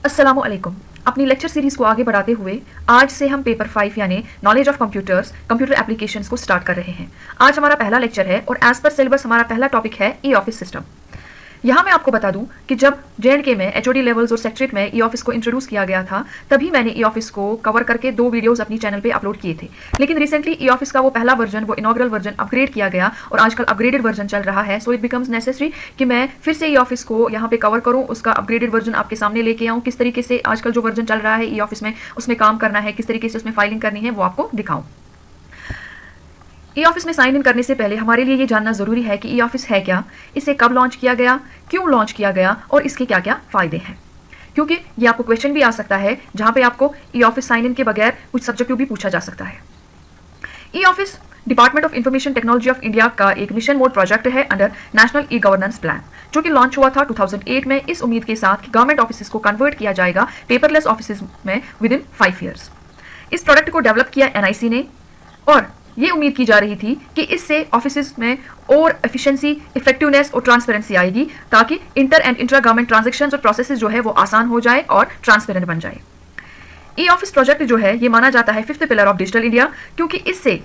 अस्सलामुअलैकुम। अपनी lecture series को आगे बढ़ाते हुए आज से हम पेपर 5 यानी knowledge of computers computer applications को स्टार्ट कर रहे हैं। आज हमारा पहला लेक्चर है और एज पर सिलेबस हमारा पहला टॉपिक है ई ऑफिस सिस्टम। यहाँ मैं आपको बता दूं कि जब JNK में HOD लेवल्स और सेक्रेटरेट में ई ऑफिस को इंट्रोड्यूस किया गया था तभी मैंने ई ऑफिस को कवर करके 2 वीडियोस अपनी चैनल पे अपलोड किए थे। लेकिन रिसेंटली ई ऑफिस का वो पहला वर्जन, वो इनॉग्रल वर्जन अपग्रेड किया गया और आजकल अपग्रेडेड वर्जन चल रहा है। सो इट बिकम्स नेसेसरी कि मैं फिर से ई ऑफिस को यहाँ पे कवर करूँ, उसका अपग्रेडेड वर्जन आपके सामने लेके आऊँ, किस तरीके से आजकल जो वर्जन चल रहा है ई ऑफिस में उसमें काम करना है, किस तरीके से उसमें फाइलिंग करनी है, वो आपको दिखाऊँ। ई ऑफिस में साइन इन करने से पहले हमारे लिए ये जानना जरूरी है कि ई ऑफिस है क्या, इसे कब लॉन्च किया गया, क्यों लॉन्च किया गया और इसके क्या क्या फायदे हैं। क्योंकि ये आपको क्वेश्चन भी आ सकता है जहां पे आपको ई ऑफिस साइन इन के बगैर कुछ सब्जेक्टिव भी पूछा जा सकता है। E office department of information technology of India का एक मिशन मोड प्रोजेक्ट है under national e governance plan, जो कि लॉन्च हुआ था 2008 में इस उम्मीद के साथ कि गवर्नमेंट ऑफिस को कन्वर्ट किया जाएगा पेपरलेस ऑफिस में विद इन 5 ईयर्स। इस प्रोडक्ट को डेवलप किया NIC ने और ये उम्मीद की जा रही थी कि इससे ऑफिसेज में और एफिशिएंसी, इफेक्टिवनेस और ट्रांसपेरेंसी आएगी ताकि inter and intra government transactions और प्रोसेसेस जो है वो आसान हो जाए और ट्रांसपेरेंट बन जाए। ई ऑफिस प्रोजेक्ट जो है ये माना जाता है 5th pillar of digital India, क्योंकि इससे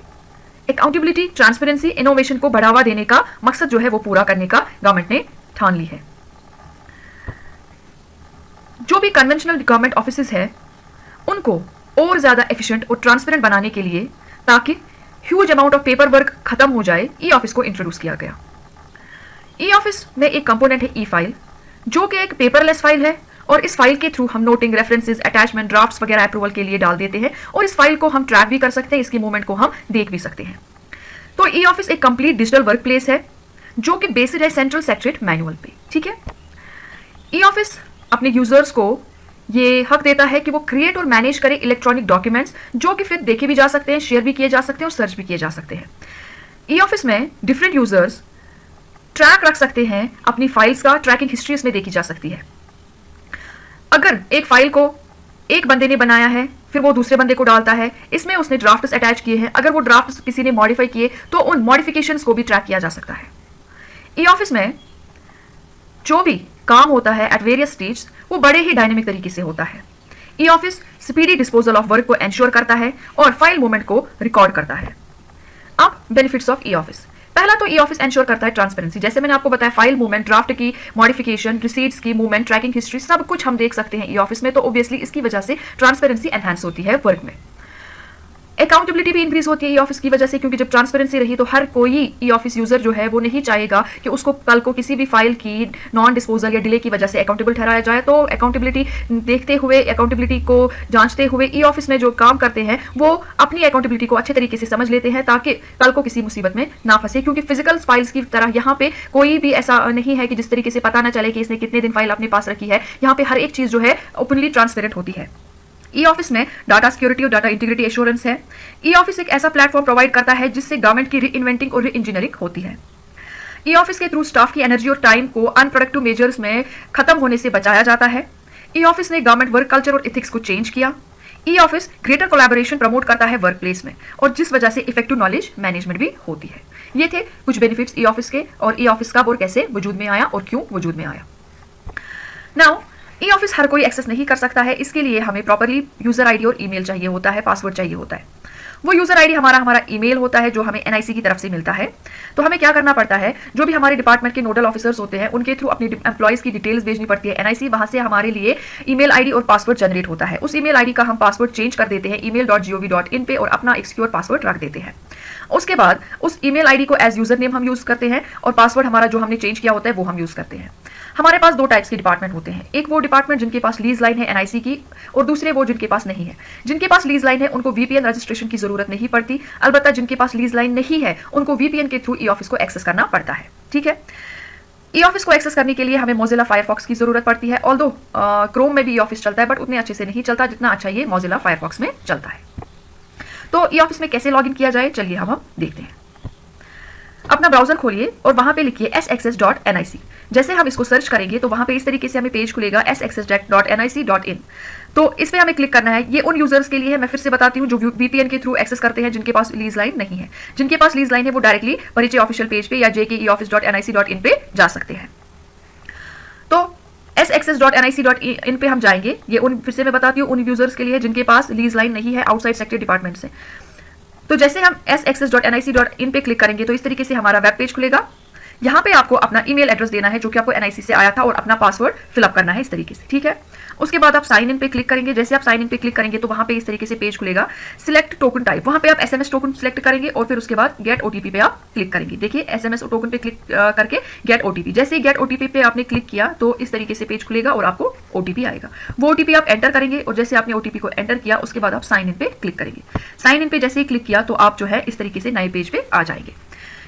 अकाउंटेबिलिटी, ट्रांसपेरेंसी, इनोवेशन को बढ़ावा देने का मकसद जो है वो पूरा करने का गवर्नमेंट ने ठान ली है। जो भी कन्वेंशनल गवर्नमेंट ऑफिसेज है उनको और ज्यादा एफिशिएंट और ट्रांसपेरेंट बनाने के लिए, ताकि huge amount of paper work खत्म हो जाए, ई ऑफिस को इंट्रोड्यूस किया गया। ई ऑफिस में एक कंपोनेंट है ई फाइल, जो कि एक पेपरलेस फाइल है और इस फाइल के थ्रू हम नोटिंग, रेफरेंसेस, अटैचमेंट, ड्राफ्ट्स वगैरह अप्रूवल के लिए डाल देते हैं और इस फाइल को हम ट्रैक भी कर सकते हैं, इसकी मूवमेंट को हम देख भी सकते हैं। तो ई ऑफिस एक कंप्लीट डिजिटल वर्क प्लेस है जो कि बेस्ड है सेंट्रल सेक्रेटरेट मैनुअल पे। ठीक है, ई ऑफिस अपने यूजर्स को ये हक देता है कि वो क्रिएट और मैनेज करे इलेक्ट्रॉनिक डॉक्यूमेंट्स, जो कि फिर देखे भी जा सकते हैं, शेयर भी किए जा सकते हैं और सर्च भी किए जा सकते हैं। ई ऑफिस में डिफरेंट यूजर्स ट्रैक रख सकते हैं अपनी फाइल्स का, ट्रैकिंग हिस्ट्री इसमें देखी जा सकती है। अगर एक फाइल को एक बंदे ने बनाया है फिर वो दूसरे बंदे को डालता है, इसमें उसने ड्राफ्ट्स अटैच किए हैं, अगर वो ड्राफ्ट्स किसी ने मॉडिफाई किए तो उन मॉडिफिकेशंस को भी ट्रैक किया जा सकता है। ई ऑफिस में जो भी काम होता है एट वेरियस स्टेज वो बड़े ही डायनेमिक तरीके से होता है। E office speedy disposal of work को एंश्योर करता है और फाइल मूवमेंट को रिकॉर्ड करता है। अब बेनिफिट्स ऑफ ई ऑफिस। पहला तो ई ऑफिस एंश्योर करता है ट्रांसपेरेंसी। जैसे मैंने आपको बताया, फाइल मूवमेंट, ड्राफ्ट की मॉडिफिकेशन, रिसीट्स की मूवमेंट, ट्रैकिंग हिस्ट्री, सब कुछ हम देख सकते हैं ई ऑफिस में। तो ऑब्वियसली इसकी वजह से ट्रांसपेरेंसी एनहांस होती है वर्क में। अकाउंटेबिलिटी भी इंक्रीज होती है ई ऑफिस की वजह से, क्योंकि जब ट्रांसपेरेंसी रही तो हर कोई ई ऑफिस यूजर जो है वो नहीं चाहेगा कि उसको कल को किसी भी फाइल की नॉन डिस्पोजल या डिले की वजह से अकाउंटेबल ठहराया जाए। तो अकाउंटेबिलिटी देखते हुए, अकाउंटेबिलिटी को जांचते हुए ई ऑफिस में जो काम करते हैं वो अपनी अकाउंटेबिलिटी को अच्छे तरीके से समझ लेते हैं ताकि कल को किसी मुसीबत में ना फंसे। क्योंकि फिजिकल फाइल्स की तरह यहाँ पे कोई भी ऐसा नहीं है कि जिस तरीके से पता ना चले कि इसने कितने दिन फाइल अपने पास रखी है। यहाँ पे हर एक चीज जो है ओपनली ट्रांसपेरेंट होती है। ई ऑफिस में डाटा सिक्योरिटी और डाटा इंटीग्रिटी एश्योरेंस है। ई ऑफिस एक ऐसा प्लेटफॉर्म प्रोवाइड करता है जिससे गवर्नमेंट की री इन्वेंटिंग और री इंजीनियरिंग होती है। ई ऑफिस के थ्रू स्टाफ की एनर्जी और टाइम को अनप्रोडक्टिव मेजर्स में खत्म होने से बचाया जाता है। ई ऑफिस ने गवर्नमेंट वर्क कल्चर और इथिक्स को चेंज किया। E office greater collaboration promote करता है वर्क प्लेस में और जिस वजह से इफेक्टिव नॉलेज मैनेजमेंट भी होती है। ये थे कुछ बेनिफिट्स ई ऑफिस के, और ई ऑफिस कब और कैसे वजूद में आया और क्यों वजूद में आया। नाउ ई ऑफिस हर कोई एक्सेस नहीं कर सकता है, इसके लिए हमें प्रॉपरली यूजर आईडी और ईमेल चाहिए होता है, पासवर्ड चाहिए होता है। वो यूजर आईडी हमारा ईमेल होता है जो हमें NIC की तरफ से मिलता है। तो हमें क्या करना पड़ता है, जो भी हमारे डिपार्टमेंट के नोडल ऑफिसर्स होते हैं उनके थ्रू अपनी एम्प्लॉइज की डिटेल्स भेजनी पड़ती है NIC, वहां से हमारे लिए ईमेल आईडी और पासवर्ड जनरेट होता है। उस ईमेल आईडी का हम पासवर्ड चेंज कर देते हैं email.gov.in पे और अपना एक सिक्योर पासवर्ड रख देते हैं। उसके बाद उस ईमेल आईडी को एज यूजर नेम हम यूज करते हैं और पासवर्ड हमारा जो हमने चेंज किया होता है वो हम यूज करते हैं। हमारे पास 2 टाइप्स के डिपार्टमेंट होते हैं, एक वो डिपार्टमेंट जिनके पास लीज लाइन है NIC की, और दूसरे वो जिनके पास नहीं है। जिनके पास लीज लाइन है उनको VPN रजिस्ट्रेशन की जरूरत नहीं पड़ती, अलबत्ता जिनके पास लीज लाइन नहीं है उनको VPN के थ्रू ई ऑफिस को एक्सेस करना पड़ता है। ठीक है, ई ऑफिस को एक्सेस करने के लिए हमें मोजिला फायरफॉक्स की जरूरत पड़ती है। ऑल्दो क्रोम में भी ई ऑफिस चलता है बट उतने अच्छे से नहीं चलता जितना अच्छा ये मोजिला फायरफॉक्स में चलता है। तो ई ऑफिस में कैसे लॉग इन किया जाए, चलिए हम देखते हैं। अपना ब्राउजर खोलिए और वहां पे लिखिए saccess.nic। जैसे हम इसको सर्च करेंगे तो वहां पे इस तरीके से हमें पेज खुलेगा saccess.nic.in। तो इस पे हमें क्लिक करना है। ये उन यूजर्स के लिए है, मैं फिर से बताती हूँ, जो VPN के थ्रू एक्सेस करते हैं, जिनके पास लीज लाइन नहीं है। जिनके पास लीज लाइन है वो डायरेक्टली परिचय ऑफिशियल पेज पे या jkeoffice.nic.in पे जा सकते हैं। तो sxs.nic.in पे हम जाएंगे। ये उन, फिर से मैं बताती हूँ, उन यूजर्स के लिए जिनके पास लीज लाइन नहीं है आउटसाइड सेक्टर डिपार्टमेंट से। तो जैसे हम sxs.nic.in पे क्लिक करेंगे तो इस तरीके से हमारा वेब पेज खुलेगा। यहाँ पे आपको अपना ईमेल एड्रेस देना है जो कि आपको एनआईसी से आया था और अपना पासवर्ड फिलअप करना है इस तरीके से, ठीक है। उसके बाद आप साइन इन पे क्लिक करेंगे। जैसे आप साइन इन पे क्लिक करेंगे तो वहां पे इस तरीके से पेज खुलेगा। सिलेक्ट टोकन टाइप, वहां पे आप एसएमएस टोकन सिलेक्ट करेंगे और फिर उसके बाद गेट ओटीपी पे आप क्लिक करेंगे। देखिए एसएमएस टोकन पे क्लिक करके गेट ओटीपी, जैसे ही गेट ओटीपी पे आपने क्लिक किया तो इस तरीके से पेज खुलेगा और आपको ओटीपी आएगा। वो ओटीपी आप एंटर करेंगे और जैसे आपने ओटीपी को एंटर किया उसके बाद आप साइन इन पे क्लिक करेंगे। साइन इन पे जैसे ही क्लिक किया तो आप जो है इस तरीके से नए पेज पे आ जाएंगे।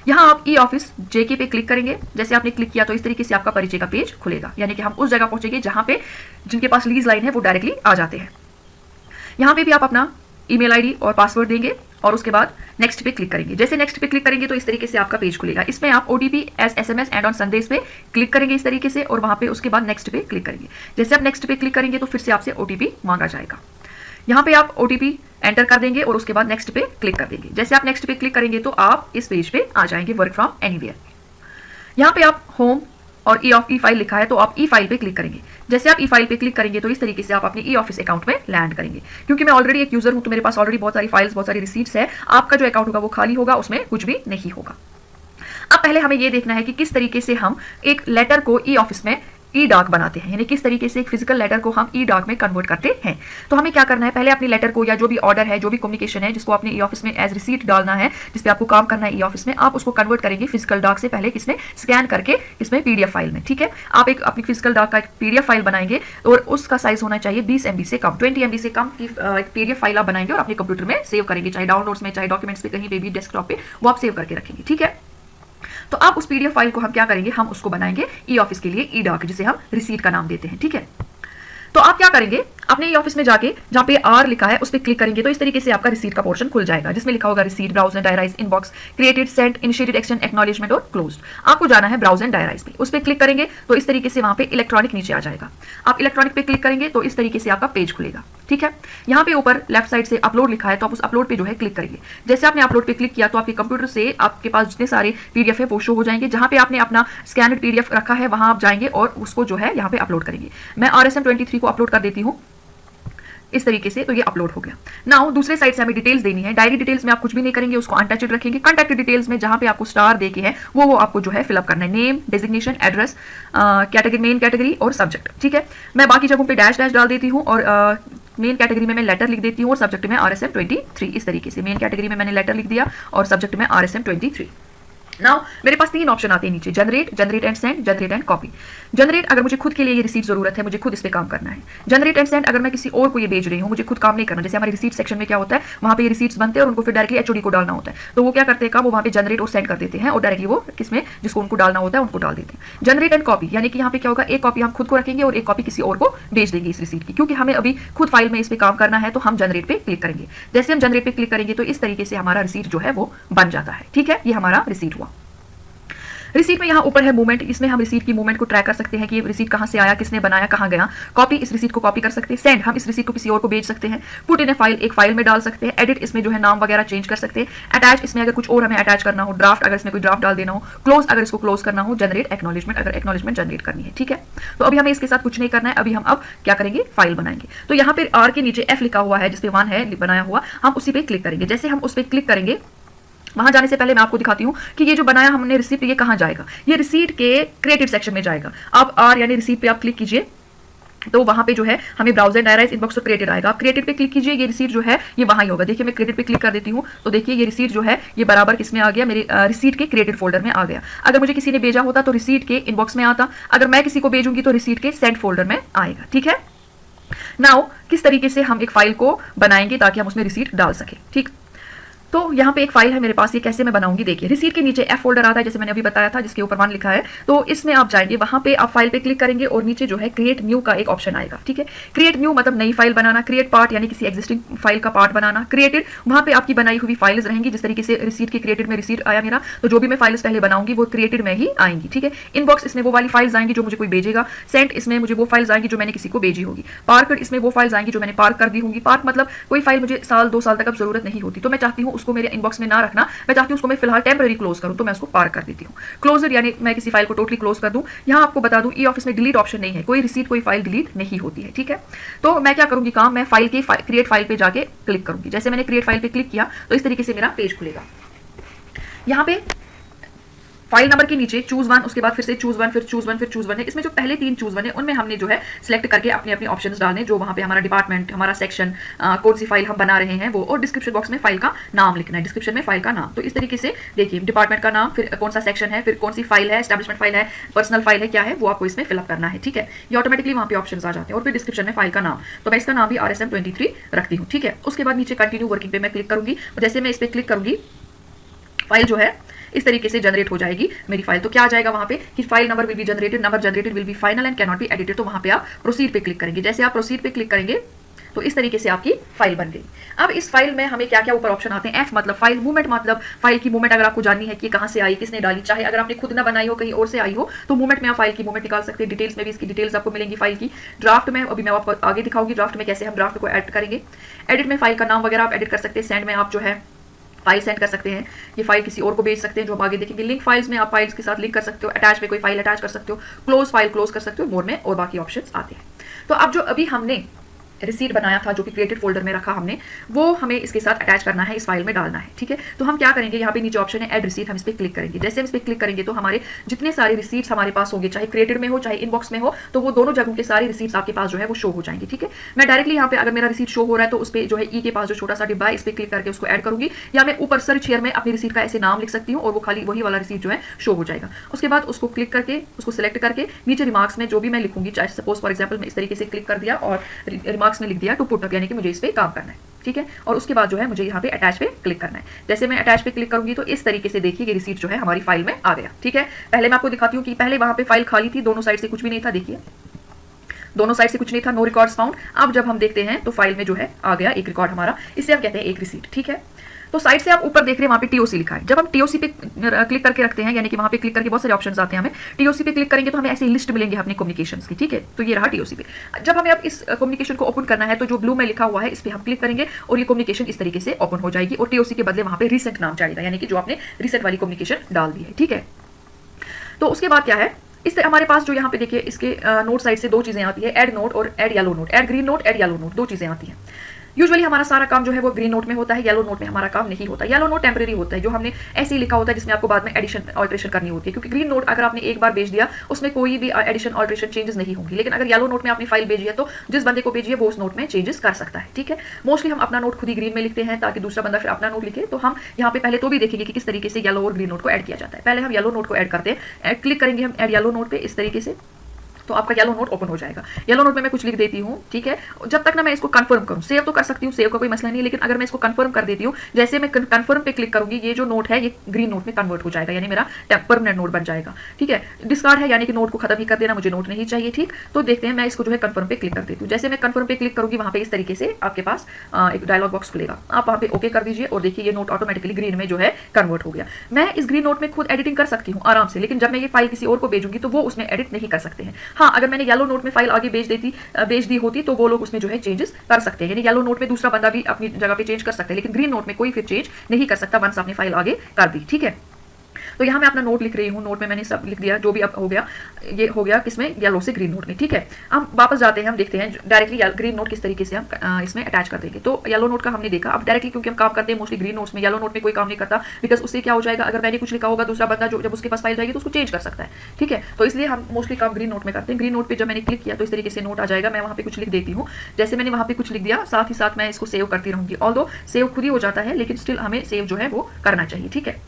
यहाँ आप ई ऑफिस जेके पे क्लिक करेंगे। जैसे आपने क्लिक किया तो इस तरीके से आपका परिचय का पेज खुलेगा, यानी कि हम उस जगह पहुंचेंगे जहां पे जिनके पास लीज लाइन है वो डायरेक्टली आ जाते हैं। यहाँ पे भी आप अपना ईमेल आईडी और पासवर्ड देंगे और उसके बाद नेक्स्ट पे क्लिक करेंगे। जैसे नेक्स्ट पे क्लिक करेंगे तो इस तरीके से आपका पेज खुलेगा। इसमें आप ओटीपी एसएमएस एंड ऑन संदेश पे क्लिक करेंगे इस तरीके से और वहां पे उसके बाद नेक्स्ट पे क्लिक करेंगे। जैसे आप नेक्स्ट पे क्लिक करेंगे तो फिर से आपसे ओटीपी मांगा जाएगा। यहाँ पे आप ओटीपी एंटर कर देंगे और उसके बाद नेक्स्ट पे क्लिक कर देंगे। जैसे आप नेक्स्ट पे क्लिक करेंगे तो आप इस पेज पे आ जाएंगे, वर्क फ्रॉम एनीवेयर। यहाँ पे आप होम और ई फाइल लिखा है तो आप ई फाइल पे क्लिक करेंगे। जैसे आप ई फाइल पे क्लिक करेंगे तो इस तरीके से आप अपने ई ऑफिस अकाउंट में लैंड करेंगे। क्योंकि मैं ऑलरेडी एक यूजर हूं तो मेरे पास ऑलरेडी बहुत सारी फाइल्स, बहुत सारी रिसीट्स है। आपका जो अकाउंट होगा वो खाली होगा, उसमें कुछ भी नहीं होगा। अब पहले हमें ये देखना है कि किस तरीके से हम एक लेटर को ई ऑफिस में ई डाक बनाते हैं, यानी किस तरीके से एक फिजिकल लेटर को हम ई डाक में कन्वर्ट करते हैं। तो हमें क्या करना है, पहले अपनी लेटर को या जो भी ऑर्डर है, जो भी कम्युनिकेशन है जिसको आपने ई ऑफिस में एज रिसीट डालना है, जिसपे आपको काम करना है ई ऑफिस में, आप उसको कन्वर्ट करेंगे फिजिकल डाक से पहले किसमें, स्कैन करके इसमें पीडीएफ फाइल में, ठीक है। आप एक अपनी फिजिकल डाक का एक पीडीएफ फाइल बनाएंगे और उसका साइज होना चाहिए 20 MB से कम, 20 MB से कम की एक पीडीएफ फाइल आप बनाएंगे और अपने कंप्यूटर में सेव करेंगे, चाहे डाउनलोड्स में, चाहे डॉक्यूमेंट्स पे, कहीं पे भी डेस्कटॉप पे वो आप सेव करके रखेंगे, ठीक है। तो अब उस पीडीएफ फाइल को हम क्या करेंगे, हम उसको बनाएंगे ई ऑफिस के लिए ई डाक, जिसे हम रिसीट का नाम देते हैं, ठीक है। तो आप क्या करेंगे, अपने ई ऑफिस में जाके जहां पे आर लिखा है उस पर क्लिक करेंगे तो इस तरीके से आपका रिसीट का पोर्शन खुल जाएगा, जिसमें लिखा होगा receipt, browse and diarize, inbox, created, sent, initiated, action, acknowledgement और क्लोज्ड। आपको जाना है ब्राउज एंड डायराइज पे, उस पर क्लिक करेंगे तो इस तरीके से वहां पे इलेक्ट्रॉनिक नीचे आ जाएगा। आप इलेक्ट्रॉनिक पे क्लिक करेंगे तो इस तरीके से आपका पेज खुलेगा, ठीक है। यहाँ पे ऊपर लेफ्ट साइड से अपलोड लिखा है तो आप उस अपलोड पे जो है क्लिक करेंगे। जैसे आपने अपलोड पे क्लिक किया तो आपके कंप्यूटर से आपके पास जितने सारे पीडीएफ है वो शो हो जाएंगे। जहां पे आपने अपना स्कैनड पीडीएफ रखा है वहां आप जाएंगे और उसको जो है यहाँ पे अपलोड करेंगे। मैं RSM23 को अपलोड कर देती हूँ इस तरीके से, तो ये अपलोड हो गया। नाउ दूसरे साइड से हमें डिटेल्स देनी है। डायरी डिटेल्स में आप कुछ भी नहीं करेंगे, उसको अनटचड रखेंगे। कॉन्टैक्ट डिटेल्स में जहां पे आपको स्टार देके है वो आपको जो है फिलअप करना है, name, designation, address, category, main category और सब्जेक्ट, ठीक है। मैं बाकी जगहों पे डैश डैश डाल देती हूँ और मेन कैटेगरी में मैं लेटर लिख देती हूँ और सब्जेक्ट में RSM23। इस तरीके से मेन कैटेगरी में मैंने लेटर लिख दिया और सब्जेक्ट में RSM23। नाउ मेरे पास 3 ऑप्शन आते हैं नीचे, generate, generate and send, generate and copy. Generate अगर मुझे खुद के लिए ये रिसीट जरूरत है, मुझे खुद इस पे काम करना है। जनरेट एंड सेंड अगर मैं किसी और को ये भेज रही हूँ, मुझे खुद काम नहीं करना। जैसे हमारे रिसीट सेक्शन में क्या होता है, वहां पे ये रिसीट्स बनते हैं और उनको फिर डायरेक्टली एचओडी को डालना होता है। तो वो क्या करते हैं काम, वो वहां पे जनरेट और सेंड कर देते हैं और डायरेक्टली वो किसमें, जिसको उनको डालना होता है उनको डाल देते हैं। जनरेट एंड कॉपी यानी कि यहाँ पे क्या होगा, एक कॉपी हम खुद को रखेंगे और एक कॉपी किसी और को भेज देंगे इस रिसीट की, क्योंकि हमें अभी खुद फाइल में इस पे काम करना है। तो हम जनरेट पे क्लिक करेंगे। जैसे हम जनरेट पे क्लिक करेंगे तो इस तरीके से हमारा रिसीट जो है वो बन जाता है, ठीक है। ये हमारा रिसीट हुआ। रिसीट में यहाँ ऊपर है मूवमेंट, इसमें हम रिसीट की मूवमेंट को ट्रैक कर सकते हैं कि ये रिसीट कहाँ से आया, किसने बनाया, कहाँ गया। कॉपी, इस रिसीट को कॉपी कर सकते हैं। सेंड, हम इस रिसीट को किसी और को भेज सकते हैं। पुट इन ए फाइल, एक फाइल में डाल सकते हैं। एडिट, इसमें जो है नाम वगैरह चेंज कर सकते हैं। अटैच, इसमें अगर कुछ और हमें अटैच करना हो। ड्राफ्ट, अगर इसमें कोई ड्राफ्ट डाल देना हो। क्लोज, अगर इसको क्लोज करना हो। जनरेट, एक्नॉलेजमेंट, अगर एक्नॉलेजमेंट जनरेट करनी है, ठीक है। तो अभी हमें इसके साथ कुछ नहीं करना है, अभी हम अब क्या करेंगे, फाइल बनाएंगे। तो यहाँ पे आर के नीचे F लिखा हुआ है जिसपे 1 है बनाया हुआ, हम उसी पे क्लिक करेंगे। जैसे हम उस पर क्लिक करेंगे, वहां जाने से पहले मैं आपको दिखाती हूँ कि ये जो बनाया हमने रिसीट, ये कहाँ जाएगा। ये रिसीट के क्रिएटेड सेक्शन में जाएगा। आप आर यानी रिसीट पे आप क्लिक कीजिए तो वहां पे जो है हमें ब्राउजर, डायराइज, इनबॉक्स और क्रिएटेड आएगा। आप क्रिएटेड पे क्लिक कीजिए, ये रिसीट जो है ये वहां ही होगा। देखिए मैं क्रिएटेड पे क्लिक कर देती हूँ तो देखिए ये रिसीट जो है ये बराबर किसमें आ गया, मेरे रिसीट के क्रिएटेड फोल्डर में आ गया। अगर मुझे किसी ने भेजा होता तो रिसीट के इनबॉक्स में आता, अगर मैं किसी को भेजूंगी तो रिसीट के सेंड फोल्डर में आएगा, ठीक है। नाउ किस तरीके से हम एक फाइल को बनाएंगे ताकि हम उसमें रिसीट डाल सके, ठीक। तो यहाँ पे एक फाइल है मेरे पास, ये कैसे मैं बनाऊंगी देखिए। रिसीट के नीचे F फोल्डर आता है जैसे मैंने अभी बताया था, जिसके ऊपर 1 लिखा है। तो इसमें आप जाएंगे, वहां पे आप फाइल पे क्लिक करेंगे और नीचे जो है क्रिएट न्यू का एक ऑप्शन आएगा, ठीक है। क्रिएट न्यू मतलब नई फाइल बनाना। क्रिएट पार्ट यानी किसी एग्जिस्टिंग फाइल का पार्ट बनाना। क्रिएटेड, वहां पे आपकी बनाई हुई फाइल्स रहेंगी। जिस तरीके से रिसीट के क्रिएटेड में रिसीट आया मेरा, तो जो भी मैं फाइल्स पहले बनाऊंगी वो क्रिएटेड में ही आएंगी, ठीक है। इनबॉक्स, इसमें वो वाली फाइल्स आएंगी जो मुझे कोई भेजेगा। सेंट, इसमें मुझे वो फाइल्स आएंगी जो मैंने किसी को भेजी होगी। पार्क, इसमें वो फाइल्स आएंगी जो मैंने पार्क कर दी होंगी। पार्क मतलब कोई फाइल मुझे 1-2 साल तक अब जरूरत नहीं होती, तो मैं चाहती हूँ उसको मेरे इनबॉक्स में ना रखना, मैं चाहती हूँ उसको मैं फिलहाल टेम्पररी क्लोज करूँ, तो मैं उसको पार कर देती हूँ। क्लोजर यानी मैं किसी फाइल को टोटली क्लोज कर दूँ। यहाँ आपको बता दूँ ई ऑफिस में डिलीट ऑप्शन नहीं है, कोई रिसीट कोई फाइल डिलीट नहीं होती है, ठीक है। तो मैं क्या करूँगी काम, मैं फाइल के क्रिएट फाइल पे जाके क्लिक करूँगी। जैसे मैंने क्रिएट फाइल पे क्लिक किया तो इस तरीके से मेरा पेज खुलेगा। यहाँ पे फाइल नंबर के नीचे चूज वन, उसके बाद फिर से चूज वन, फिर चूज वन, फिर चूज वन है। इसमें जो पहले 3 चूज वन है उनमें हमने जो है सिलेक्ट करके अपने अपने ऑप्शंस डालने, जो वहाँ पे हमारा डिपार्टमेंट, हमारा सेक्शन, कौन सी फाइल हम बना रहे हैं वो, और डिस्क्रिप्शन बॉक्स में फाइल का नाम लिखना है, डिस्क्रिप्शन में फाइल का नाम। तो इस तरीके से देखिए डिपार्टमेंट का नाम, फिर कौन सा सेक्शन है, फिर कौन सी फाइल है, एस्टैब्लिशमेंट फाइल है, पर्सनल फाइल है, क्या है वो आपको इसमें फिलअप करना है, ठीक है। ये ऑटोमेटिकली वहाँ पे ऑप्शन आ जाते हैं। और फिर डिस्क्रिप्शन में फाइल का नाम, तो मैं इसका नाम भी RSM23 रखती हूँ, ठीक है। उसके बाद नीचे कंटिन्यू वर्किंग पे मैं क्लिक करूंगी। जैसे मैं इस पर क्लिक करूंगी फाइल जो है इस तरीके से जनरेट हो जाएगी मेरी फाइल। तो क्या आ जाएगा वहां पे कि file number will be generated, number generated will be final and can not be edited. तो वहां पे आप प्रोसीड पे क्लिक करेंगे। जैसे आप प्रोसीड पे क्लिक करेंगे तो इस तरीके से आपकी फाइल बन गई। अब इस फाइल में हमें क्या क्या ऊपर ऑप्शन आते हैं। एफ मतलब फाइल, मूवमेंट मतलब फाइल की मूवमेंट अगर आपको जाननी है कि कहां से आई, किसने डाली, चाहे अगर आपने खुद ना बनाई हो, कहीं और से आई हो, तो मूवमेंट में आप फाइल की मूवमेंट निकाल सकते हैं। डिटेल्स में भी इसकी डिटेल्स आपको मिलेंगी फाइल की। ड्राफ्ट में अभी मैं आपको आगे दिखाऊंगी ड्राफ्ट में कैसे हम ड्राफ्ट को ऐड करेंगे। एडिट में फाइल का नाम वगैरह आप एडिट कर सकते हैं। सेंड में आप जो है फाइल सेंड कर सकते हैं, ये फाइल किसी और को भेज सकते हैं जो हम आगे देखेंगे। लिंक फाइल्स में आप फाइल्स के साथ लिंक कर सकते हो। अटैच में कोई फाइल अटैच कर सकते हो। क्लोज फाइल क्लोज कर सकते हो। मोर में और बाकी ऑप्शंस आते हैं। तो अब जो अभी हमने रिसीट बनाया था जो कि क्रिएटेड फोल्डर में रखा हमने, वो हमें इसके साथ अटैच करना है, इस फाइल में डालना है, ठीक है। तो हम क्या करेंगे, यहाँ पे नीचे ऑप्शन है ऐड रिसीट, हम इस पर क्लिक करेंगे। जैसे हम इस पर क्लिक करेंगे तो हमारे जितने सारे रिसीट्स हमारे पास होंगे, चाहे क्रिएटेड में हो चाहे इनबॉक्स में हो, तो वो दोनों जगहों के सारे रिसीट्स आपके पास जो है वो शो हो जाएंगे, ठीक है। मैं डायरेक्टली यहाँ पे अगर मेरा रिसीट शो हो रहा है तो उस पर जो है ई के पास जो छोटा सा डिब्बा है इस पर क्लिक करके उसको ऐड करूंगी, या मैं ऊपर सर्च हियर में अपनी रिसीट का ऐसे नाम लिख सकती हूँ और वो खाली वही वाला रिसीट जो है शो हो जाएगा। उसके बाद उसको क्लिक करके उसको सिलेक्ट करके नीचे रिमार्क्स में जो भी मैं लिखूंगी, चाहे सपोज फॉर एग्जाम्पल मैं इस तरीके से क्लिक कर दिया और रिमार्क्स में लिख दिया टू पुट अप, यानी कि मुझे इस पे काम करना है, ठीक है। और उसके बाद जो है मुझे यहाँ पे अटैच पे क्लिक करना है। जैसे मैं अटैच पे क्लिक करूंगी तो इस तरीके से देखिए ये रिसीट जो है हमारी फाइल में आ गया, ठीक है। पहले मैं आपको दिखाती हूँ कि पहले वहां पे फाइल खाली थी, दोनों साइड से कुछ भी नहीं था, देखिए दोनों साइड से कुछ नहीं था, नो रिकॉर्ड्स फाउंड। अब जब हम देखते हैं तो फाइल में जो है आ गया एक रिकॉर्ड हमारा, इसे हम कहते हैं एक रिसीट, ठीक है। तो साइड से आप ऊपर देख रहे हैं वहां पे टीओसी लिखा है। जब हम टीओसी पे क्लिक करके रखते हैं, यानी कि वहां पे क्लिक करके बहुत सारे ऑप्शंस आते हैं, हमें टीओसी पे क्लिक करेंगे तो हमें ऐसे लिस्ट मिलेंगे अपने कम्युनिकेशंस की, ठीक है। तो ये रहा टीओसी पे। जब हमें अब इस कम्युनिकेशन को ओपन करना है तो जो ब्लू में लिखा हुआ है इस पे हम क्लिक करेंगे और ये कम्युनिकेशन इस तरीके से ओपन हो जाएगी और टीओसी के बदले वहां पे रिसेंट नाम चाहिए, यानी कि जो आपने रिसेंट वाली कम्युनिकेशन डाल दी है, ठीक है। तो उसके बाद क्या है, इस हमारे पास जो यहाँ पे देखिए इसके नोट साइड से 2 चीजें आती है, ऐड नोट और add yellow note, add green note, add yellow note, 2 चीजें आती हैं। यूजुअली हमारा सारा काम जो है वो ग्रीन नोट में होता है, येलो नोट में हमारा काम नहीं होता। येलो नोट टेम्परेरी होता है, जो हमने ऐसे ही लिखा होता है जिसमें आपको बाद में एडिशन ऑल्ट्रेशन करनी होती है, क्योंकि ग्रीन नोट अगर आपने एक बार भेज दिया उसमें कोई भी एडिशन ऑल्ट्रेशन चेंजेस नहीं होंगी। लेकिन अगर येलो नोट में आपने फाइल भेजी है तो जिस बंदे को भेजी है वो उस नोट में चेंजेस कर सकता है, ठीक है। मोस्टली हम अपना नोट खुद ही ग्रीन में लिखते हैं ताकि दूसरा बंदा फिर अपना नोट लिखे। तो हम यहाँ पे पहले तो भी देखेंगे कि किस तरीके से येलो और ग्रीन नोट को ऐड किया जाता है। पहले हम येलो नोट को ऐड करते हैं, क्लिक करेंगे हम ऐड येलो नोट पे इस तरीके से, तो आपका येलो नोट ओपन हो जाएगा। येलो नोट में मैं कुछ लिख देती हूँ, ठीक है। जब तक ना मैं इसको कंफर्म करूँ, सेव तो कर सकती हूँ, सेव का कोई मसला नहीं है, लेकिन अगर मैं इसको कंफर्म कर देती हूँ, जैसे मैं कंफर्म पे क्लिक करूंगी ये जो नोट है ये ग्रीन नोट में कन्वर्ट हो जाएगा, यानी मेरा परमानेंट नोट बन जाएगा, ठीक है। डिस्कार्ड है यानी कि नोट को खत्म ही कर देना, मुझे नोट नहीं चाहिए, ठीक। तो देखते हैं मैं इसको जो है कंफर्म पे क्लिक कर देती हूँ। जैसे मैं कंफर्म पे क्लिक करूंगी वहां पे इस तरीके से आपके पास एक डायलॉग बॉक्स खुलेगा, आप वहां पे ओके कर दीजिए और देखिए ये नोट ऑटोमेटिकली ग्रीन में जो है कन्वर्ट हो गया। मैं इस ग्रीन नोट में खुद एडिटिंग कर सकती हूँ आराम से, लेकिन जब मैं ये फाइल किसी और को भेजूंगी तो वो उसमें एडिट नहीं कर सकते हैं। हाँ, अगर मैंने येलो नोट में फाइल आगे भेज दी होती तो वो लोग उसमें जो है चेंजेस कर सकते हैं, यानी येलो नोट में दूसरा बंदा भी अपनी जगह पे चेंज कर सकता है, लेकिन ग्रीन नोट में कोई फिर चेंज नहीं कर सकता वंस आपने फाइल आगे कर दी, ठीक है। तो यहाँ मैं अपना नोट लिख रही हूँ, नोट में मैंने सब लिख दिया जो भी अब हो गया, ये हो गया किसमें, येलो से ग्रीन नोट में, ठीक है। हम वापस जाते हैं, हम देखते हैं डायरेक्टली ग्रीन नोट किस तरीके से हम इसमें अटैच कर देंगे। तो येलो नोट का हमने देखा। अब डायरेक्टली क्योंकि हम काम करते हैं मोस्टली ग्रीन नोट्स में, येलो नोट में कोई काम नहीं करता, बिकॉज उससे क्या हो जाएगा, अगर मैंने कुछ लिखा होगा दूसरा बंदा जो जब उसके पास फाइल जाएगी तो उसको चेंज कर सकता है, ठीक है। तो इसलिए हम मोस्टली काम ग्रीन नोट में करते हैं। ग्रीन नोट पे जब मैंने क्लिक किया तो इस तरीके से नोट आ जाएगा, मैं वहाँ पे कुछ लिख देती हूँ। जैसे मैंने वहाँ पे कुछ लिख दिया, साथ ही साथ मैं इसको सेव करती रहूंगी। ऑल्दो सेव खुद ही हो जाता है, लेकिन स्टिल हमें सेव जो है वो करना चाहिए, ठीक है।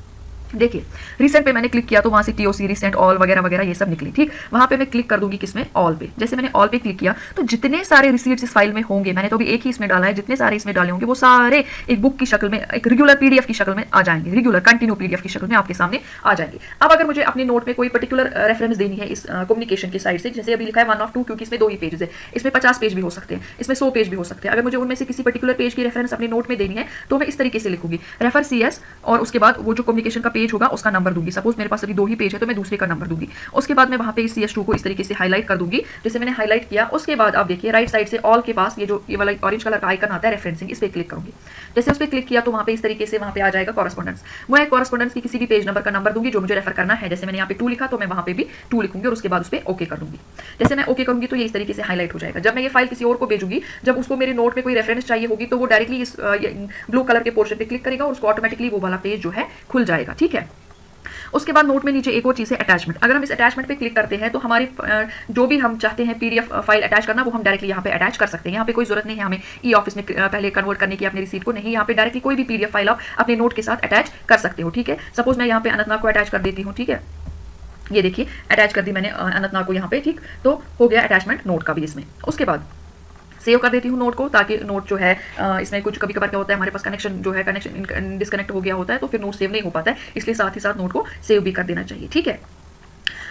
देखिए रिसेंट पे मैंने क्लिक किया तो वहां से टीओसी रिसेंट ऑल वगैरह वगैरह ये सब निकली, ठीक। वहां पे मैं क्लिक कर दूंगी किसमें, ऑल पे। जैसे मैंने ऑल पे क्लिक किया तो जितने सारे रिसीट्स इस फाइल में होंगे, मैंने तो अभी एक ही इसमें डाला है, जितने सारे इसमें डाले होंगे वो सारे एक बुक की शक्ल में, एक रेगुलर पीडीएफ की शक्ल में आ जाएंगे, रेगुलर कंटिन्यू पीडीएफ की शक्ल में आपके सामने आ जाएंगे। अब अगर मुझे अपने नोट में कोई पर्टिकुलर रेफरेंस देनी है इस कम्युनिकेशन की साइड से, जैसे अभी लिखा है 1 of 2, क्योंकि इसमें 2 ही पेजेस है, इसमें 50 पेज भी हो सकते हैं, इसमें 100 पेज भी हो सकते हैं। अगर मुझे उनमें से किसी पर्टिकुलर पेज की रेफरेंस अपने नोट में देनी है तो मैं इस तरीके से लिखूंगी, रेफर CS, और उसके बाद वो जो कम्युनिकेशन का पेज पेज होगा उसका नंबर दूंगी। सपोज मेरे पास अभी 2 ही पेज है तो मैं दूसरे का नंबर दूंगी। उसके बाद मैं वहां पे CS2 को इस तरीके से हाईलाइट कर दूंगी जैसे मैंने हाईलाइट किया। उसके बाद आप देखिए राइट साइड से ऑल के पास ये वाला ऑरेंज कलर का आइकन आता है रेफरेंसिंग, इस पर क्लिक करूंगी। जैसे उस पर क्लिक किया तो वहां पे इस तरीके से वहां पे आ जाएगा कॉरेस्पॉन्डेंस। मैं कॉरेस्पॉन्डेंस की किसी भी पेज नंबर का नंबर दूंगी जो मुझे रेफर करना है। जैसे मैंने यहाँ पे 2 लिखा तो मैं वहां पे भी 2 लिखूंगी और उसके बाद उस पर ओके कर दूंगी। जैसे मैं ओके करूंगी तो ये इस तरीके से हाईलाइट हो जाएगा। जब मैं ये फाइल किसी और को भेजूंगी, जब उसको मेरे नोट में कोई रेफरेंस चाहिए होगी तो वो डायरेक्टली इस ब्लू कलर के पोर्शन पे क्लिक करेगा और उसको ऑटोमेटिकली वो वाला पेज जो है खुल जाएगा। ठीक है, उसके बाद नोट में नीचे एक और चीज है अटैचमेंट। अगर हम इस अटैचमेंट पे क्लिक करते हैं तो हमारी जो भी हम चाहते हैं PDF फाइल अटैच करना वो हम डायरेक्टली यहाँ पे अटैच कर सकते हैं। यहाँ पे कोई जरूरत नहीं है हमें E-ऑफिस में पहले कन्वर्ट करने की अपने रिसीट को, नहीं, यहाँ पे डायरेक्टली कोई भी PDF फाइल आप अपने नोट के साथ अटैच कर सकते हो। ठीक है, सपोज मैं यहाँ पे अनंतनाग को अटैच कर देती हूँ। ठीक है, ये देखिए अटैच कर दी मैंने अनंतनाग को यहाँ पे। ठीक, तो हो गया अटैचमेंट नोट का भी इसमें। उसके बाद सेव कर देती हूँ नोट को, ताकि नोट जो है इसमें कुछ कभी कभार क्या होता है हमारे पास कनेक्शन जो है कनेक्शन डिस्कनेक्ट हो गया होता है तो फिर नोट सेव नहीं हो पाता है, इसलिए साथ ही साथ नोट को सेव भी कर देना चाहिए। ठीक है,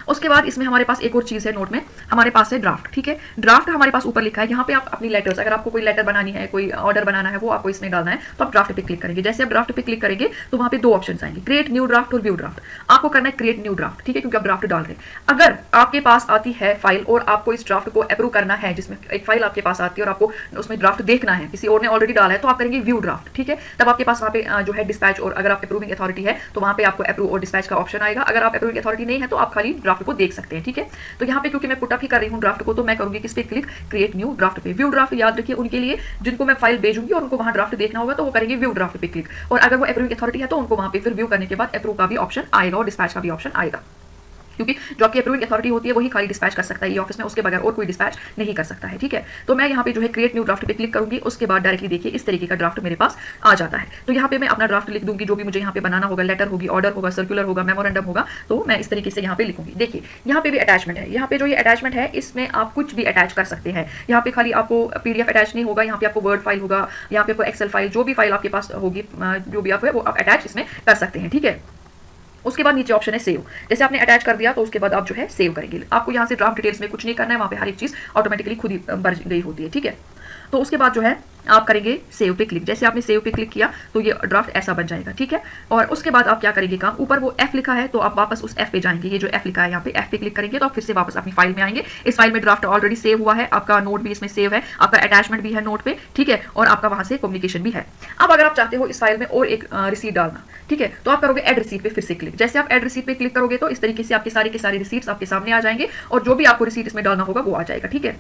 उसके बाद इसमें हमारे पास एक और चीज है नोट में, हमारे पास है ड्राफ्ट। ठीक है, ड्राफ्ट हमारे पास ऊपर लिखा है। यहाँ पे आप अपनी लेटर्स, अगर आपको कोई लेटर बनानी है, कोई ऑर्डर बनाना है, वो आपको इसमें डालना है तो आप ड्राफ्ट पे क्लिक करेंगे। जैसे आप ड्राफ्ट पे क्लिक करेंगे तो वहाँ पे 2 ऑप्शन आएंगे, क्रिएट न्यू ड्राफ्ट और व्यू ड्राफ्ट। आपको करना है क्रिएट न्यू ड्राफ्ट। ठीक है, क्योंकि आप ड्राफ्ट डाल रहे हैं। अगर आपके पास आती है फाइल और आपको इस ड्राफ्ट को अप्रूव करना है, जिसमें एक फाइल आपके पास आती है और आपको उसमें ड्राफ्ट देखना है, किसी और ने ऑलरेडी डाला है, तो आप करेंगे व्यू ड्राफ्ट। ठीक है, तब आपके पास वहाँ पे जो है डिस्पैच, और अगर आप अप्रूविंग अथॉरिटी है तो वहाँ पे आपको अप्रूव और डिस्पैच का ऑप्शन आएगा। अगर आप अप्रूविंग अथॉरिटी नहीं है तो आप खाली ड्राफ्ट को देख सकते हैं। ठीक है, तो यहाँ पे क्योंकि मैं पुटअप ही कर रही हूँ ड्राफ्ट को, तो मैं करूंगी किस पे क्लिक, क्रिएट न्यू ड्राफ्ट पे। व्यू ड्राफ्ट याद रखिए उनके लिए जिनको मैं फाइल भेजूंगी और उनको वहां ड्राफ्ट देखना होगा तो वो करेंगे व्यू ड्राफ्ट पे क्लिक। और अगर वो अप्रूविंग अथॉरिटी है तो उनको वहां पे फिर व्यू करने के बाद अप्रूव का भी ऑप्शन आएगा और डिस्पैच का भी ऑप्शन आएगा, क्योंकि जो आपकी अप्रूविंग अथॉरिटी होती है वही खाली डिस्पैच कर सकता है E-ऑफिस में, उसके बगैर और कोई डिस्पैच नहीं कर सकता है। ठीक है, तो मैं यहाँ पे जो है क्रिएट न्यू ड्राफ्ट पे क्लिक करूंगी। उसके बाद डायरेक्टली देखिए इस तरीके का ड्राफ्ट मेरे पास आ जाता है। तो यहाँ पे मैं अपना ड्राफ्ट लिख दूंगी, जो भी मुझे यहाँ पे बनाना होगा, लेटर होगी, ऑर्डर होगा, सर्कुलर होगा, मेमोरेंडम होगा, तो मैं इस तरीके से यहाँ पे लिखूंगी। देखिए यहाँ पे भी अटैचमेंट है। यहाँ पे जो ये अटैचमेंट है इसमें आप कुछ भी अटैच कर सकते हैं। यहाँ पे खाली आपको PDF अटैच नहीं होगा, यहाँ पे आपको वर्ड फाइल होगा, यहाँ पे आपको एक्सेल फाइल, जो भी फाइल आपके पास होगी, जो भी आप है वो आप अटैच इसमें कर सकते हैं। ठीक है, उसके बाद नीचे ऑप्शन है सेव। जैसे आपने अटैच कर दिया तो उसके बाद आप जो है सेव करेंगे। आपको यहाँ से ड्राफ्ट डिटेल्स में कुछ नहीं करना है, वहाँ पे हर एक चीज ऑटोमेटिकली खुद ही भर गई होती है। ठीक है, तो उसके बाद जो है आप करेंगे सेव पे क्लिक। जैसे आपने सेव पे क्लिक किया तो ये ड्राफ्ट ऐसा बन जाएगा। ठीक है, और उसके बाद आप क्या करेंगे काम, ऊपर वो F लिखा है तो आप वापस उस F पे जाएंगे। ये जो F लिखा है यहाँ पे F पे क्लिक करेंगे तो आप फिर से वापस अपनी फाइल में आएंगे। इस फाइल में ड्राफ्ट ऑलरेडी सेव हुआ है, आपका नोट भी इसमें सेव है, आपका अटैचमेंट भी है नोट पे। ठीक है, और आपका वहां से कम्युनिकेशन भी है। अब अगर आप चाहते हो इस फाइल में और एक रिसीट डालना, ठीक है, तो आप करोगे एड रिसीट पे फिर से क्लिक। जैसे आप एड रिसीट पे क्लिक करोगे तो इस तरीके से आपके सारे के सारे रिसीट्स आपके सामने आ जाएंगे और जो भी आपको रिसीट इसमें डालना होगा वो आ जाएगा। ठीक है,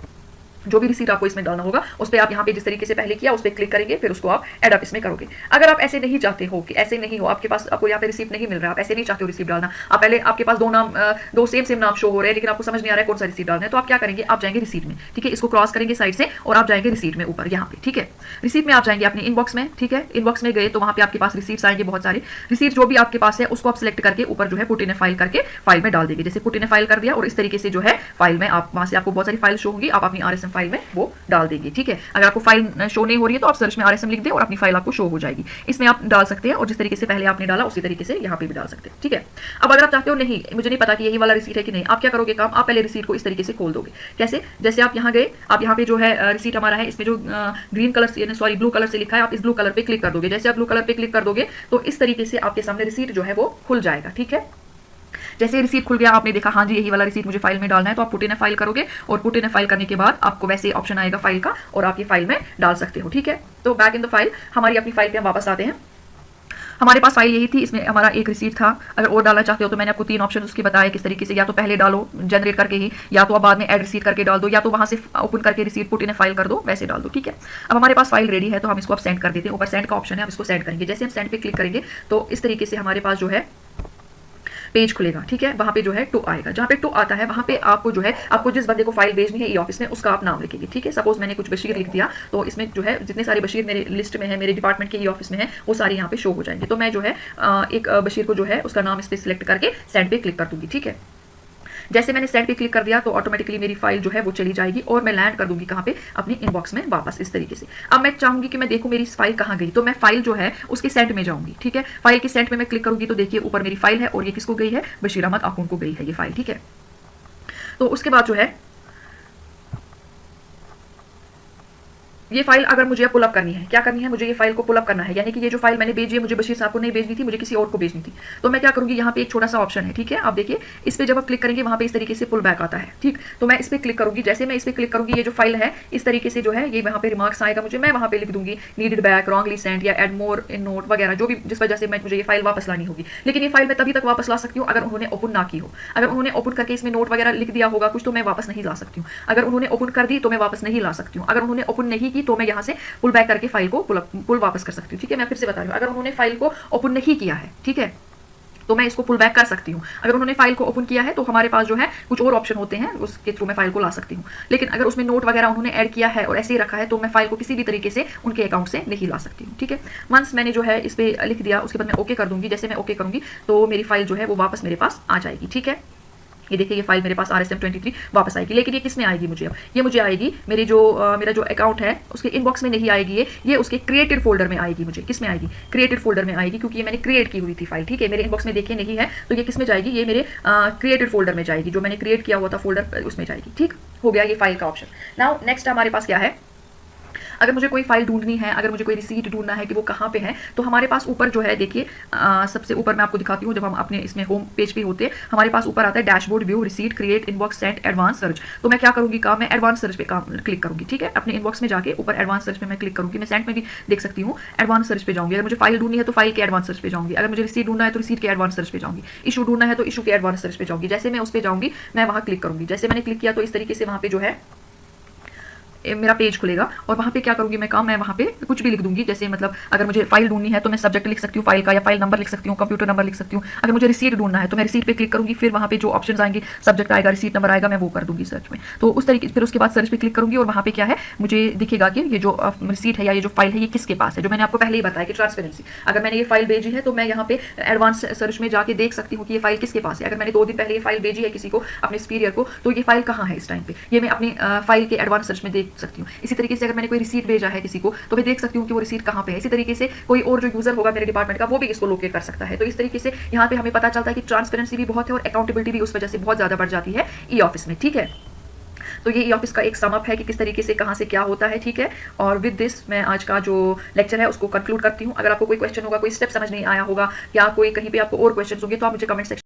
जो भी रिसीट आपको इसमें डालना होगा उस पर आप यहाँ पे जिस तरीके से पहले किया उस पर क्लिक करेंगे, फिर उसको आप एड अप इसमें करोगे। अगर आप ऐसे नहीं चाहते हो कि ऐसे नहीं हो, आपके पास आपको यहाँ पे रिसीट नहीं मिल रहा है, आप ऐसे नहीं चाहते हो रिसीट डालना, आप पहले आपके पास 2 नाम 2 सेम नाम शो हो रहे हैं लेकिन आपको समझ नहीं आ रहा है कौन सा रिसीट डालना है, तो आप क्या करेंगे, आप जाएंगे रिसीट में। ठीक है, इसको क्रॉस करेंगे साइड से और आप जाएंगे रिसीट में ऊपर यहाँ पे। ठीक है, रिसीट में आप जाएंगे अपने इनबॉक्स में। ठीक है, इनबॉक्स में गए तो वहाँ पे आपके पास रिसीट्स आएंगे बहुत सारे। रिसीट जो भी आपके पास है उसको आप सिलेक्ट करके ऊपर जो है पुट इन ए फाइल करके फाइल में डाल देंगे। जैसे पुट इन ए फाइल कर दिया और इस तरीके से जो है फाइल में आप वहाँ से आपको बहुत सारी फाइल शो होगी, आप अपनी RSM फाइल में वो डाल देंगे। ठीक है, अगर आपको फाइल शो नहीं हो रही है तो आप सर्च में RSM लिख दें और अपनी फाइल आपको शो हो जाएगी। इसमें आप डाल सकते हैं और जिस तरीके से पहले आपने डाला उसी तरीके से यहाँ पे भी डाल सकते हैं। ठीक है, अब अगर आप चाहते हो नहीं मुझे नहीं पता कि यही वाला रिसीट है कि नहीं, आप क्या करोगे काम, आप पहले रिसीट को इस तरीके से खोल दोगे। कैसे, जैसे आप यहाँ गए, आप यहाँ पे जो है रिसीट हमारा है, इसमें जो ग्रीन कलर से सॉरी ब्लू कलर से लिखा है, आप इस ब्लू कलर पे क्लिक कर दोगे। जैसे आप ब्लू कलर पे क्लिक कर दोगे तो इस तरीके से आपके सामने रिसीट जो है वो खुल जाएगा। ठीक है, जैसे रिसीट खुल गया, आपने देखा हाँ जी यही वाला रिसीट मुझे फाइल में डालना है, तो आप पुट इन ए फाइल करोगे और पुट इन ए फाइल करने के बाद आपको वैसे ऑप्शन आएगा फाइल का और आप ये फाइल में डाल सकते हो। ठीक है, तो बैक इन द फाइल, हमारी अपनी फाइल पे हम वापस आते हैं। हमारे पास फाइल यही थी, इसमें हमारा एक रिसीट था। अगर और डालना चाहते हो तो मैंने आपको 3 ऑप्शन उसके बताया किस तरीके से, या तो पहले डालो जनरेट करके ही, या तो आप बाद में ऐड रिसीट करके डाल दो, या तो वहां से ओपन करके receipt put in A file कर दो, वैसे डाल दो। ठीक है, अब हमारे पास फाइल रेडी है तो हम इसको अब सेंड कर देते हैं। ऊपर सेंड का ऑप्शन है, हम इसको सेंड करेंगे। जैसे हम सेंड पे क्लिक करेंगे तो इस तरीके से हमारे पास जो है पेज खुलेगा। ठीक है, वहां पे जो है टू आएगा, जहां पे टू आता है वहां पे आपको जो है आपको जिस बंदे को फाइल भेजनी है E-ऑफिस में उसका आप नाम लिखेंगे। ठीक है, सपोज मैंने कुछ बशीर लिख दिया तो इसमें जो है जितने सारे बशीर मेरे लिस्ट में है, मेरे डिपार्टमेंट के E-ऑफिस में है, वो सारे यहाँ पे शो हो जाएंगे। तो मैं जो है एक बशीर को जो है उसका नाम इस पर सिलेक्ट करके सेंड पे क्लिक कर दूंगी। ठीक है, जैसे मैंने सेंड पे क्लिक कर दिया तो ऑटोमेटिकली मेरी फाइल जो है वो चली जाएगी और मैं लैंड कर दूंगी कहाँ पे, अपनी इनबॉक्स में वापस इस तरीके से। अब मैं चाहूंगी कि मैं देखूं मेरी फाइल कहाँ गई, तो मैं फाइल जो है उसके सेंट में जाऊंगी। ठीक है, फाइल के सेंट में मैं क्लिक करूंगी तो देखिए ऊपर मेरी फाइल है और ये किसको गई है, बशीर अहमद आखून को गई है ये फाइल। ठीक है, तो उसके बाद जो है ये फाइल अगर मुझे पुल अप करनी है, क्या करनी है, मुझे ये फाइल को पुल अप करना है, यानी कि ये जो फाइल मैंने भेजी है मुझे बशीर साहब को नहीं भेजनी थी, मुझे किसी और को भेजनी थी। तो मैं क्या करूंगी, यहाँ पे एक छोटा सा ऑप्शन है, ठीक है, आप देखिए, इस पे जब आप क्लिक करेंगे वहां पे इस तरीके से पुल बैक आता है, ठीक। तो मैं इस पे क्लिक करूंगी, जैसे मैं इस पे क्लिक करूंगी ये जो फाइल है इस तरीके से जो है ये वहां पे रिमार्क्स आएगा मुझे, मैं वहां पे लिख दूंगी नीडेड बैक, रॉन्गली सेंट या एड मोर इन नोट वगैरह, जो भी जिस वजह से मुझे ये फाइल वापस लानी होगी। लेकिन ये फाइल मैं तभी तक वापस ला सकती हूँ अगर उन्होंने ओपन ना की हो। अगर उन्होंने ओपन करके इसमें नोट वगैरह लिख दिया होगा कुछ, तो मैं वापस नहीं ला सकती हूँ। अगर उन्होंने ओपन कर दी तो मैं वापस नहीं ला सकती हूँ। अगर उन्होंने ओपन नहीं की तो मैं यहाँ से पुल बैक करके फाइल को पुल वापस कर सकती हूँ, ठीक है। मैं फिर से बता रही हूँ, अगर उन्होंने फाइल को ओपन नहीं किया है, ठीक है, तो मैं इसको पुल बैक कर सकती हूँ। अगर उन्होंने फाइल को ओपन किया है तो हमारे पास जो है कुछ और ऑप्शन होते हैं, उसके थ्रू मैं फाइल को ला सकती हूँ। लेकिन अगर उसमें नोट वगैरह उन्होंने ऐड किया है और ऐसे ही रखा है तो मैं फाइल को किसी भी तरीके से उनके अकाउंट से नहीं ला सकती हूँ, ठीक है। वंस मैंने जो है इस पे लिख दिया, उसके बाद मैं ओके कर दूंगी। जैसे मैं ओके करूंगी तो मेरी फाइल जो है वो वापस मेरे पास आ जाएगी, ठीक है। ये देखिए, ये फाइल मेरे पास RSM23 वापस आएगी। लेकिन ये किस में आएगी मुझे, अब ये मुझे आएगी मेरी जो मेरा जो अकाउंट है उसके इनबॉक्स में नहीं आएगी, ये उसके क्रिएटेड फोल्डर में आएगी। मुझे किस में आएगी, क्रिएटेड फोल्डर में आएगी, क्योंकि ये मैंने क्रिएट की हुई थी फाइल, ठीक है। मेरे इनबॉक्स में देखिए नहीं है, तो ये किस में जाएगी, ये मेरे क्रिएटेड फोल्डर में जाएगी, जो मैंने क्रिएट किया हुआ था फोल्डर उसमें जाएगी, ठीक हो गया ये फाइल का ऑप्शन। नाउ नेक्स्ट हमारे पास क्या है, अगर मुझे कोई फाइल ढूंढनी है, अगर मुझे कोई रिसीट ढूंढना है कि वो कहाँ पे है, तो हमारे पास ऊपर जो है देखिए, सबसे ऊपर मैं आपको दिखाती हूँ, जब हम अपने इसमें होम पेज पे होते हैं हमारे पास ऊपर आता है dashboard, view, receipt, create, inbox, send, advance search. तो मैं क्या करूंगी काम, मैं एडवांस सर्च पे काम क्लिक करूंगी, ठीक है। अपने इनबॉक्स में जाके ऊपर एडवांस सर्च पे मैं क्लिक करूंगी, मैं सेंड में भी देख सकती हूँ, एडवांस सर्च पे जाऊंगी। अगर मुझे फाइल ढूंढनी है तो फाइल के एडवांस सर्च पे जाऊंगी, अगर मुझे रिसीट ढूंढना है तो रिसीट के एडवांस सर्च पे जाऊंगी, इशू ढूंढना है तो इशू के एडवांस सर्च पे जाऊंगी। जैसे मैं उस पर जाऊंगी मैं वहां क्लिक करूंगी, जैसे मैंने क्लिक किया तो इस तरीके से वहां पे जो है मेरा पेज खुलेगा और वहाँ पे क्या करूंगी मैं काम, मैं वहाँ पे कुछ भी लिख दूंगी। जैसे मतलब अगर मुझे फाइल ढूंढनी है तो मैं सब्जेक्ट लिख सकती हूँ फाइल का, या फाइल नंबर लिख सकती हूँ, कंप्यूटर नंबर लिख सकती हूँ। अगर मुझे रिसीट ढूंढना है तो मैं रिसीट पे क्लिक करूंगी, फिर वहाँ पे जो ऑप्शन आएंगे, सब्जेक्ट आएगा, रिसीट नंबर आएगा, मैं वो कर दूंगी सर्च में। तो उस तरीके फिर उसके बाद सर्च पे क्लिक करूंगी और वहाँ पे क्या है मुझे दिखेगा कि ये जो रिसीट है या ये जो फाइल है ये किसके पास है, जो मैंने आपको पहले ही बताया कि ट्रांसपेरेंसी। अगर मैंने ये फाइल भेजी है तो मैं यहाँ पे एडवांस सर्च में जाके देख सकती हूँ कि ये फाइल किसके पास है। अगर मैंने 2 दिन पहले ये फाइल भेजी है किसी को, अपने सुपीरियर को, तो ये फाइल कहाँ है इस टाइम पे, ये मैं अपनी फाइल के एडवांस सर्च में देख सकती हूँ। इसी तरीके से अगर मैंने कोई रिसीट भेजा है किसी को तो मैं देख सकती हूँ कि वो रिसीट कहाँ पे है। इसी तरीके से कोई और जो यूजर होगा मेरे डिपार्टमेंट का वो भी इसको लोकेट कर सकता है। तो इस तरीके से यहाँ पे हमें पता चलता है कि ट्रांसपेरेंसी भी बहुत है और अकाउंटेबिलिटी भी उस वजह से बहुत ज्यादा बढ़ जाती है ई ऑफिस में, ठीक है। तो ये ई ऑफिस का एक समअप है कि किस तरीके से कहाँ से क्या होता है, ठीक है। और विद दिस मैं आज का जो लेक्चर है उसको कंक्लूड करती हूँ। अगर आपको कोई क्वेश्चन होगा, कोई स्टेप समझ नहीं आया होगा या कोई कहीं पे आपको और क्वेश्चन होंगे तो आप मुझे कमेंट सेक्शन